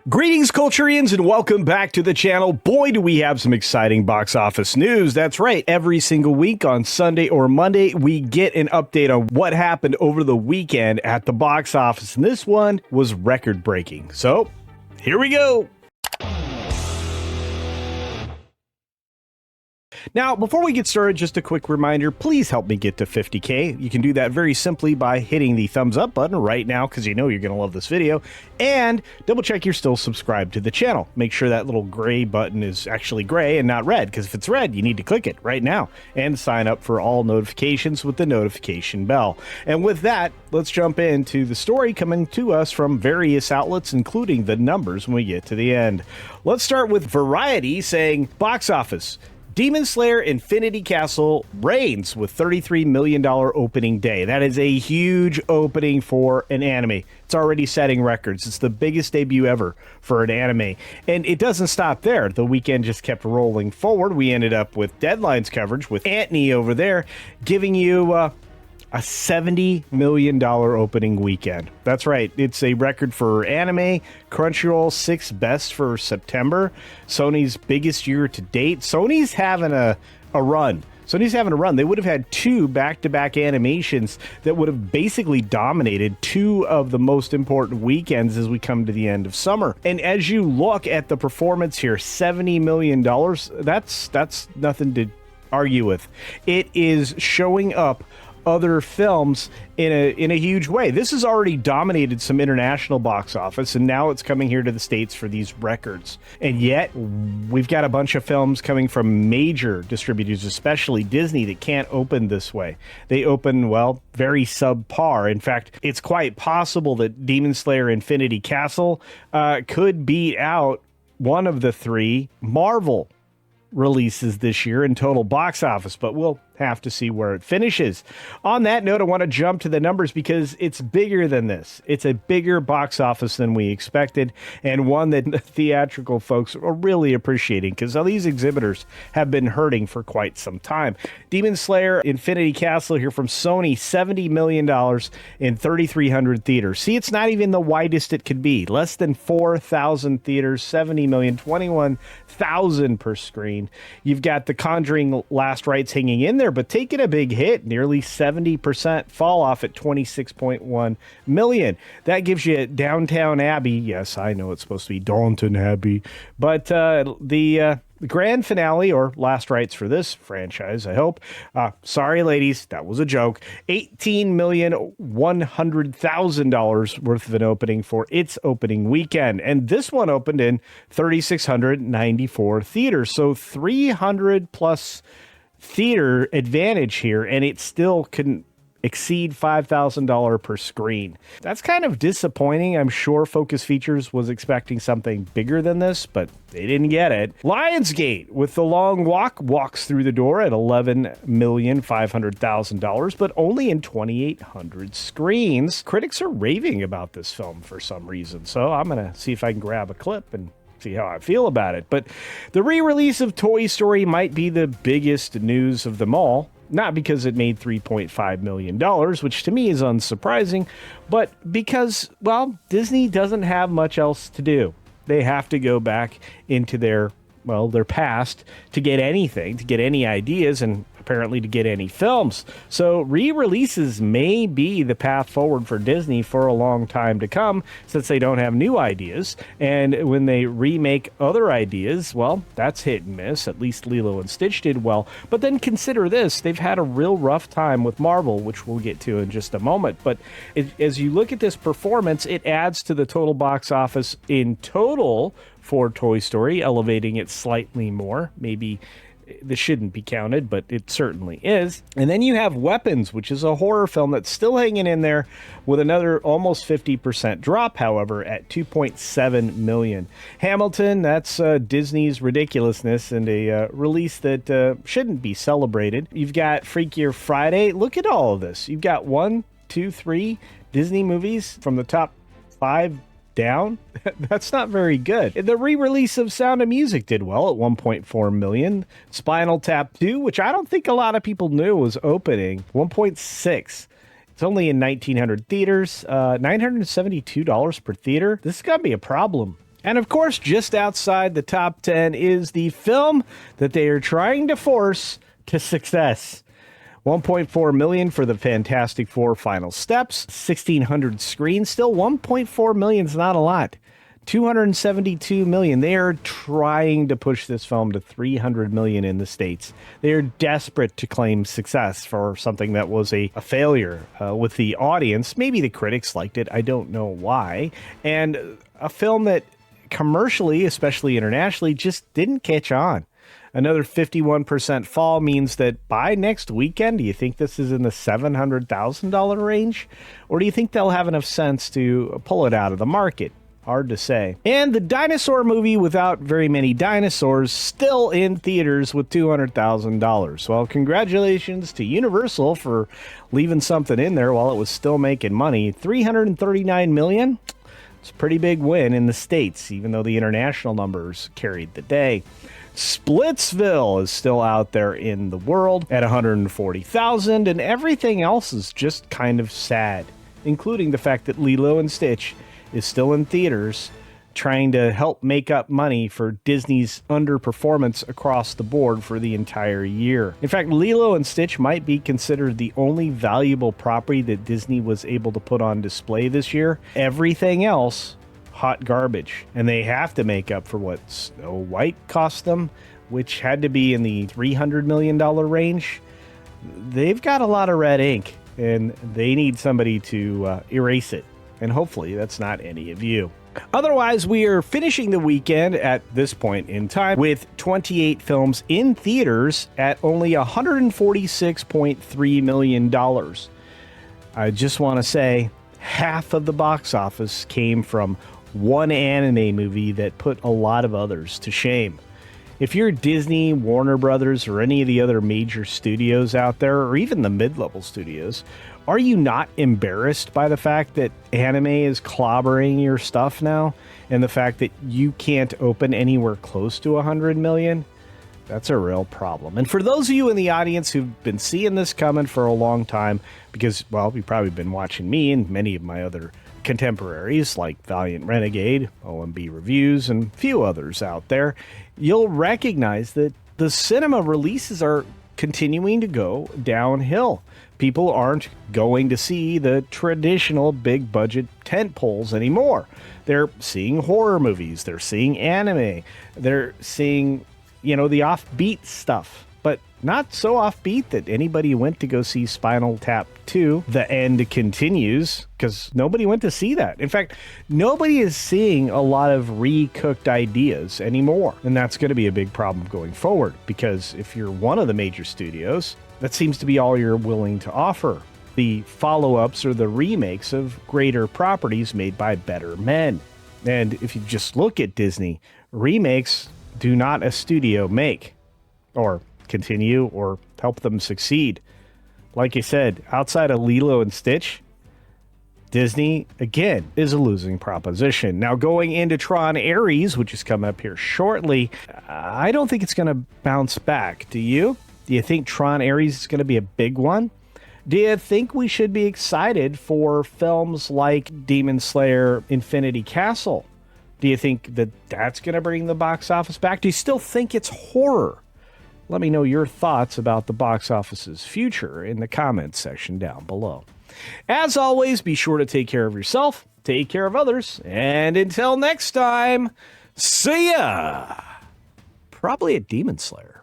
Greetings, Culturians, and welcome back to the channel. Boy, do we have some exciting box office news. That's right. Every single week on Sunday or Monday, we get an update on what happened over the weekend at the box office. And this one was record-breaking. So, here we go. Now, before we get started, just a quick reminder, please help me get to 50K. You can do that very simply by hitting the thumbs up button right now, because you know you're going to love this video, and double check you're still subscribed to the channel. Make sure that little gray button is actually gray and not red, because if it's red, you need to click it right now, and sign up for all notifications with the notification bell. And with that, let's jump into the story coming to us from various outlets, including the numbers when we get to the end. Let's start with Variety saying, box office, Demon Slayer Infinity Castle reigns with $33 million opening day. That is a huge opening for an anime. It's already setting records. It's the biggest debut ever for an anime. And it doesn't stop there. The weekend just kept rolling forward. We ended up with Deadline's coverage with Antony over there giving you a $70 million opening weekend. That's right. It's a record for anime. Crunchyroll, 6th best for September. Sony's biggest year to date. Sony's having a run. Sony's having a run. They would have had two back-to-back animations that would have basically dominated two of the most important weekends as we come to the end of summer. And as you look at the performance here, $70 million, that's nothing to argue with. It is showing up other films in a huge way. This has already dominated some international box office, and now it's coming here to the States for these records. And yet, we've got a bunch of films coming from major distributors, especially Disney, that can't open this way. They open, well, very subpar. In fact, it's quite possible that Demon Slayer Infinity Castle could beat out one of the three Marvel releases this year in total box office, but we'll have to see where it finishes. On that note, I want to jump to the numbers because it's bigger than this. It's a bigger box office than we expected, and one that theatrical folks are really appreciating because these exhibitors have been hurting for quite some time. Demon Slayer Infinity Castle here from Sony, $70 million in 3,300 theaters. See, it's not even the widest it could be. Less than 4,000 theaters, 70 million, 21,000 per screen. You've got The Conjuring Last Rites hanging in there, but taking a big hit, nearly 70% fall off at 26.1 million. That gives you Downton Abbey. Yes, I know it's supposed to be Downton Abbey, but the grand finale, or last rites for this franchise, I hope. Sorry, ladies, that was a joke. $18,100,000 worth of an opening for its opening weekend. And this one opened in 3,694 theaters. So 300 plus theater advantage here, and it still couldn't exceed $5,000 per screen. That's kind of disappointing. I'm sure Focus Features was expecting something bigger than this, but they didn't get it. Lionsgate with The Long Walk walks through the door at $11,500,000, but only in 2,800 screens. Critics are raving about this film for some reason, so I'm gonna see if I can grab a clip and see how I feel about it. But the re-release of Toy Story might be the biggest news of them all. Not because it made $3.5 million, which to me is unsurprising, but because, well, Disney doesn't have much else to do. They have to go back into their past to get anything, to get any ideas, and apparently to get any films. So re-releases may be the path forward for Disney for a long time to come, since they don't have new ideas. And when they remake other ideas, well, that's hit and miss. At least Lilo and Stitch did well. But then consider this. They've had a real rough time with Marvel, which we'll get to in just a moment. But as you look at this performance, it adds to the total box office in total for Toy Story, elevating it slightly more. Maybe this shouldn't be counted, but it certainly is. And then you have Weapons, which is a horror film that's still hanging in there with another almost 50% drop, however, at 2.7 million. Hamilton, that's Disney's ridiculousness and a release that shouldn't be celebrated. You've got Freakier Friday. Look at all of this. You've got 1, 2, 3 Disney movies from the top 5 down. That's not very good. The re-release of Sound of Music did well at 1.4 million. Spinal Tap 2, which I don't think a lot of people knew was opening, 1.6. It's only in 1,900 theaters, $972 per theater. This is going to be a problem And of course, just outside the top 10 is the film that they are trying to force to success. 1.4 million for the Fantastic Four Final Steps, 1,600 screens. Still, 1.4 million is not a lot. 272 million. They are trying to push this film to 300 million in the States. They are desperate to claim success for something that was a failure with the audience. Maybe the critics liked it. I don't know why. And a film that commercially, especially internationally, just didn't catch on. Another 51% fall means that by next weekend, do you think this is in the $700,000 range? Or do you think they'll have enough sense to pull it out of the market? Hard to say. And the dinosaur movie without very many dinosaurs still in theaters with $200,000. Well, congratulations to Universal for leaving something in there while it was still making money. $339 million. It's a pretty big win in the States, even though the international numbers carried the day. Splitsville is still out there in the world at 140,000, and everything else is just kind of sad, including the fact that Lilo and Stitch is still in theaters trying to help make up money for Disney's underperformance across the board for the entire year. In fact, Lilo and Stitch might be considered the only valuable property that Disney was able to put on display this year. Everything else, hot garbage. And they have to make up for what Snow White cost them, which had to be in the $300 million range. They've got a lot of red ink, and they need somebody to erase it. And hopefully that's not any of you. Otherwise, we are finishing the weekend at this point in time with 28 films in theaters at only $146.3 million. I just want to say half of the box office came from one anime movie that put a lot of others to shame. If you're Disney, Warner Brothers, or any of the other major studios out there, or even the mid-level studios, are you not embarrassed by the fact that anime is clobbering your stuff now? And the fact that you can't open anywhere close to 100 million? That's a real problem. And for those of you in the audience who've been seeing this coming for a long time, because, well, you've probably been watching me and many of my other contemporaries like Valiant Renegade, OMB Reviews, and a few others out there, you'll recognize that the cinema releases are continuing to go downhill. People aren't going to see the traditional big budget tentpoles anymore. They're seeing horror movies, they're seeing anime, they're seeing, the offbeat stuff, but not so offbeat that anybody went to go see Spinal Tap 2, The End Continues, because nobody went to see that. In fact, nobody is seeing a lot of recooked ideas anymore. And that's going to be a big problem going forward, because if you're one of the major studios, that seems to be all you're willing to offer. The follow-ups or the remakes of greater properties made by better men. And if you just look at Disney, remakes do not a studio make, or continue, or help them succeed. Like I said, outside of Lilo and Stitch, Disney, again, is a losing proposition. Now, going into Tron Ares, which is coming up here shortly, I don't think it's going to bounce back. Do you? Do you think Tron Ares is going to be a big one? Do you think we should be excited for films like Demon Slayer Infinity Castle? Do you think that that's going to bring the box office back? Do you still think it's horror? Let me know your thoughts about the box office's future in the comments section down below. As always, be sure to take care of yourself, take care of others, and until next time, see ya! Probably a Demon Slayer.